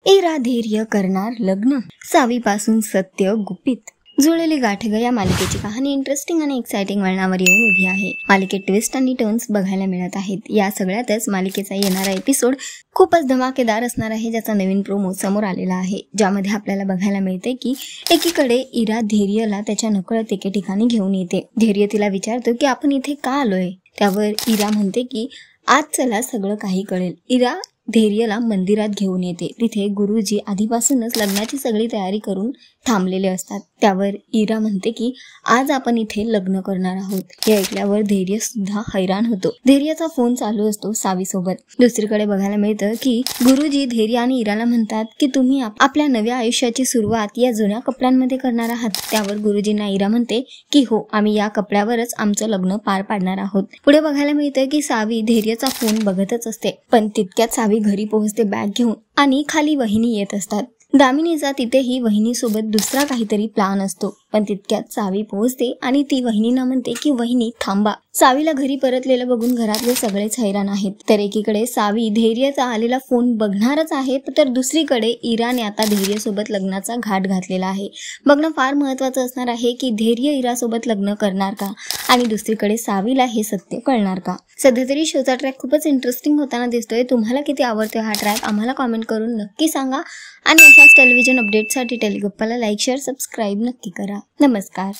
इरा धैर्य करणार लग्न, सावीपासून सत्य गुपित. जुळलेली गाठ ग या मालिकेची कहाणी इंटरेस्टिंग आणि एक्साइटिंग वळणावर येऊन उभी आहे. मालिकेत ट्विस्ट आणि टर्न्स बघायला मिळत आहेत. या सगळ्यातच मालिकेचा येणारा एपिसोड खूपच धमाकेदार असणार आहे, ज्याचा नवीन प्रोमो समोर आलेला आहे, ज्यामध्ये आपल्याला बघायला मिळते की एकीकडे इरा धैर्यला त्याच्या नकळत एके ठिकाणी घेऊन येते. धैर्य तिला विचारतो की आपण इथे का आलोय. त्यावर इरा म्हणते की आज चला सगळं काही कळेल. इरा धैर्यला मंदिरात घेऊन येते. तिथे गुरुजी आधीपासूनच लग्नाची सगळी तयारी करून थांबलेले असतात. त्यावर इरा म्हणते की आज आपण इथे लग्न करणार आहोत. हे ऐकल्यावर धैर्य सुद्धा हैराण होतो. धैर्याचा फोन चालू असतो सावी सोबत. दुसरीकडे बघायला मिळतं की गुरुजी धैर्य आणि इराला म्हणतात की तुम्ही आपल्या नव्या आयुष्याची सुरुवात या जुन्या कपड्यांमध्ये करणार आहात. त्यावर गुरुजींना इरा म्हणते की हो, आम्ही या कपड्यावरच आमचं लग्न पार पाडणार आहोत. पुढे बघायला मिळतं की सावी धैर्याचा फोन बघतच असते, पण तितक्यात सावी घरी पोहोचते बॅग घेऊन आणि खाली वहिनी येत असतात. दामिनीचा तिथेही वहिनीसोबत दुसरा काहीतरी प्लान असतो, पण तितक्यात सावी पोहोचते आणि ती वहिनींना म्हणते की वहिनी थांबा. सावीला घरी परतलेलं बघून घरातले सगळेच हैराण आहेत. तर एकीकडे सावी धैर्याचा आलेला फोन बघणारच आहे, तर दुसरीकडे इराने आता धैर्यासोबत लग्नाचा घाट घातलेला आहे. बघणं फार महत्त्वाचं असणार आहे की धैर्य इरासोबत लग्न करणार का आणि दुसरीकडे सावीला हे सत्य कळणार का. सध्या तरी शोचा ट्रॅक खूपच इंटरेस्टिंग होताना दिसतोय. तुम्हाला किती आवडतोय हा ट्रॅक आम्हाला कॉमेंट करून नक्की सांगा आणि अशाच टेलिव्हिजन अपडेटसाठी टेलिगप्पाला लाईक, शेअर, सबस्क्राईब नक्की करा. नमस्कार.